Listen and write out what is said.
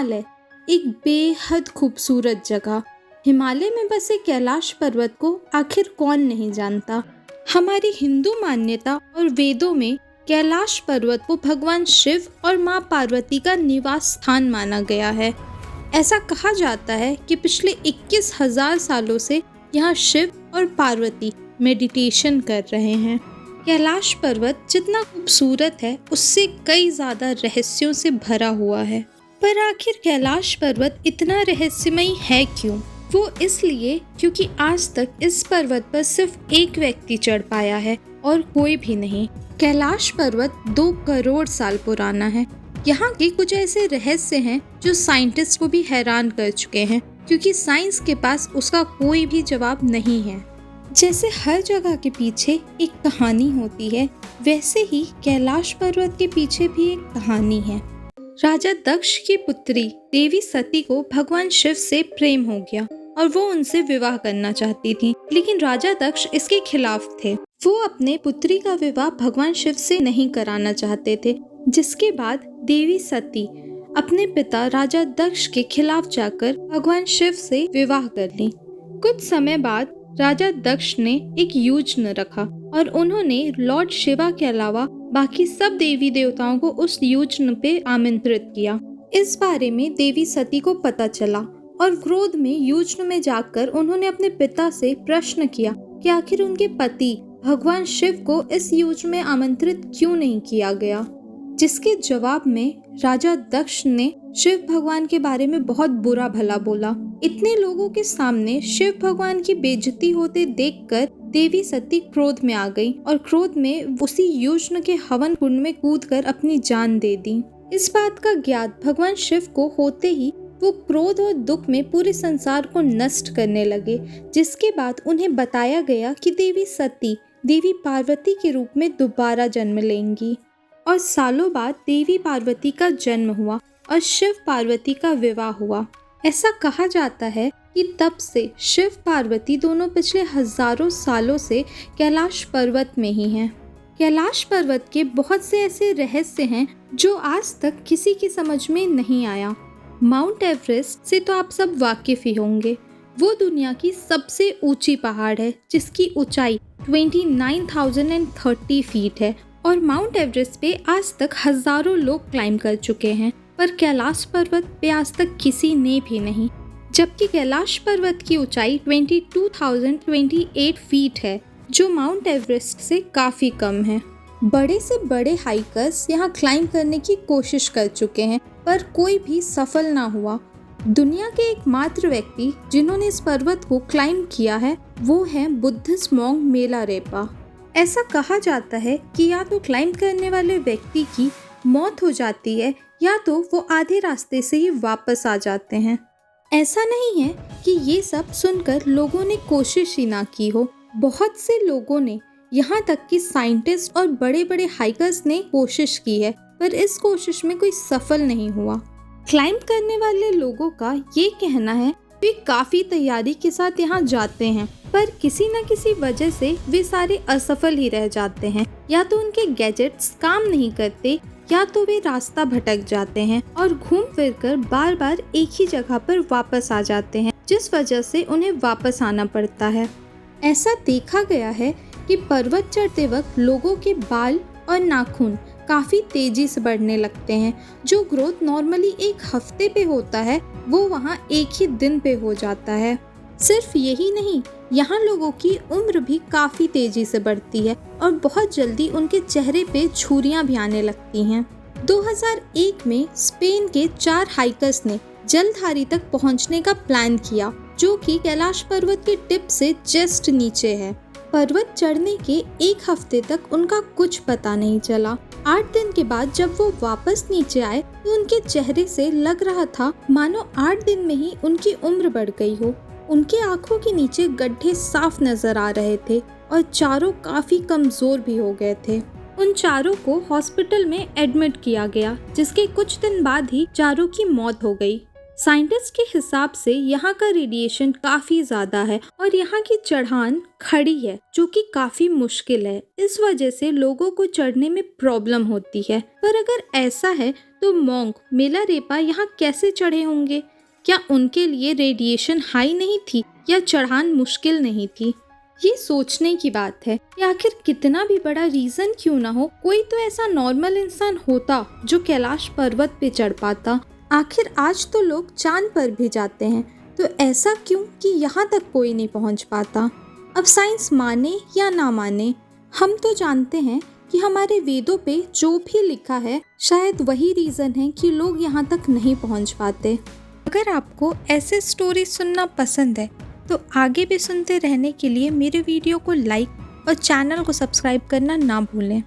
हिमालय, एक बेहद खूबसूरत जगह। हिमालय में बसे कैलाश पर्वत को आखिर कौन नहीं जानता। हमारी हिंदू मान्यता और वेदों में कैलाश पर्वत को भगवान शिव और माँ पार्वती का निवास स्थान माना गया है। ऐसा कहा जाता है कि पिछले 21,000 सालों से यहाँ शिव और पार्वती मेडिटेशन कर रहे हैं। कैलाश पर्वत जितना खूबसूरत है, उससे कई ज्यादा रहस्यों से भरा हुआ है। पर आखिर कैलाश पर्वत इतना रहस्यमयी है क्यों? वो इसलिए क्योंकि आज तक इस पर्वत पर सिर्फ एक व्यक्ति चढ़ पाया है और कोई भी नहीं। कैलाश पर्वत 2 करोड़ साल पुराना है। यहाँ के कुछ ऐसे रहस्य हैं जो साइंटिस्ट को भी हैरान कर चुके हैं, क्योंकि साइंस के पास उसका कोई भी जवाब नहीं है। जैसे हर जगह के पीछे एक कहानी होती है, वैसे ही कैलाश पर्वत के पीछे भी एक कहानी है। राजा दक्ष की पुत्री देवी सती को भगवान शिव से प्रेम हो गया और वो उनसे विवाह करना चाहती थी, लेकिन राजा दक्ष इसके खिलाफ थे। वो अपने पुत्री का विवाह भगवान शिव से नहीं कराना चाहते थे, जिसके बाद देवी सती अपने पिता राजा दक्ष के खिलाफ जाकर भगवान शिव से विवाह कर ली। कुछ समय बाद राजा दक्ष ने एक यज्ञ रखा और उन्होंने लॉर्ड शिवा के अलावा बाकी सब देवी देवताओं को उस यज्ञ पे आमंत्रित किया। इस बारे में देवी सती को पता चला और क्रोध में यज्ञ में जाकर उन्होंने अपने पिता से प्रश्न किया कि आखिर उनके पति भगवान शिव को इस यज्ञ में आमंत्रित क्यों नहीं किया गया, जिसके जवाब में राजा दक्ष ने शिव भगवान के बारे में बहुत बुरा भला बोला। इतने लोगों के सामने शिव भगवान की बेइज्जती होते देखकर देवी सती क्रोध में आ गई और क्रोध में उसी यज्ञ के हवन कुंड में कूदकर अपनी जान दे दी। इस बात का ज्ञात भगवान शिव को होते ही वो क्रोध और दुख में पूरे संसार को नष्ट करने लगे, जिसके बाद उन्हें बताया गया कि देवी सती देवी पार्वती के रूप में दोबारा जन्म लेंगी। और सालों बाद देवी पार्वती का जन्म हुआ और शिव पार्वती का विवाह हुआ। ऐसा कहा जाता है कि तब से शिव पार्वती दोनों पिछले हजारों सालों से कैलाश पर्वत में ही हैं। कैलाश पर्वत के बहुत से ऐसे रहस्य हैं जो आज तक किसी की समझ में नहीं आया। माउंट एवरेस्ट से तो आप सब वाकिफ ही होंगे। वो दुनिया की सबसे ऊंची पहाड़ है, जिसकी ऊंचाई 29,030 फीट है और माउंट एवरेस्ट पे आज तक हजारों लोग क्लाइम कर चुके हैं, पर कैलाश पर्वत पे आज तक किसी ने भी नहीं। जबकि कैलाश पर्वत की ऊंचाई 22,028 फीट है, जो माउंट एवरेस्ट से काफ़ी कम है। बड़े से बड़े हाइकर्स यहाँ क्लाइम करने की कोशिश कर चुके हैं, पर कोई भी सफल ना हुआ। दुनिया के एकमात्र व्यक्ति जिन्होंने इस पर्वत को क्लाइम किया है, वो है बुद्धिस्ट मॉन्क मिलारेपा। ऐसा कहा जाता है कि या तो क्लाइम करने वाले व्यक्ति की मौत हो जाती है या तो वो आधे रास्ते से ही वापस आ जाते हैं। ऐसा नहीं है कि ये सब सुनकर लोगों ने कोशिश ही ना की हो। बहुत से लोगों ने, यहाँ तक कि साइंटिस्ट और बड़े बड़े हाइकर्स ने कोशिश की है, पर इस कोशिश में कोई सफल नहीं हुआ। क्लाइम करने वाले लोगों का ये कहना है वे काफ़ी तैयारी के साथ यहाँ जाते हैं, पर किसी न किसी वजह से वे सारे असफल ही रह जाते हैं। या तो उनके गैजेट्स काम नहीं करते, या तो वे रास्ता भटक जाते हैं और घूम फिर कर बार बार एक ही जगह पर वापस आ जाते हैं, जिस वजह से उन्हें वापस आना पड़ता है। ऐसा देखा गया है कि पर्वत चढ़ते वक्त लोगों के बाल और नाखून काफ़ी तेजी से बढ़ने लगते हैं। जो ग्रोथ नॉर्मली एक हफ्ते पे होता है, वो वहाँ एक ही दिन पे हो जाता है। सिर्फ यही नहीं, यहाँ लोगों की उम्र भी काफ़ी तेजी से बढ़ती है और बहुत जल्दी उनके चेहरे पे झुर्रियाँ भी आने लगती हैं। 2001 में स्पेन के 4 हाइकर्स ने जलधारी तक पहुँचने का प्लान किया, जो कि कैलाश पर्वत के टिप से जस्ट नीचे है। पर्वत चढ़ने के 1 हफ्ते तक उनका कुछ पता नहीं चला। 8 दिन के बाद जब वो वापस नीचे आए तो उनके चेहरे से लग रहा था मानो 8 दिन में ही उनकी उम्र बढ़ गई हो। उनके आंखों के नीचे गड्ढे साफ नजर आ रहे थे और चारों काफी कमजोर भी हो गए थे। उन चारों को हॉस्पिटल में एडमिट किया गया, जिसके कुछ दिन बाद ही चारों की मौत हो गई। साइंटिस्ट के हिसाब से यहाँ का रेडिएशन काफी ज्यादा है और यहाँ की चढ़ान खड़ी है जो कि काफी मुश्किल है। इस वजह से लोगों को चढ़ने में प्रॉब्लम होती है। पर अगर ऐसा है तो मोंग मिलारेपा यहाँ कैसे चढ़े होंगे? क्या उनके लिए रेडिएशन हाई नहीं थी या चढ़ान मुश्किल नहीं थी? ये सोचने की बात है कि आखिर कितना भी बड़ा रीजन क्यों ना हो, कोई तो ऐसा नॉर्मल इंसान होता जो कैलाश पर्वत पे चढ़ पाता। आखिर आज तो लोग चांद पर भी जाते हैं, तो ऐसा क्यों कि यहाँ तक कोई नहीं पहुँच पाता? अब साइंस माने या ना माने, हम तो जानते हैं कि हमारे वेदों पे जो भी लिखा है शायद वही रीज़न है कि लोग यहाँ तक नहीं पहुँच पाते। अगर आपको ऐसे स्टोरी सुनना पसंद है तो आगे भी सुनते रहने के लिए मेरे वीडियो को लाइक और चैनल को सब्सक्राइब करना ना भूलें।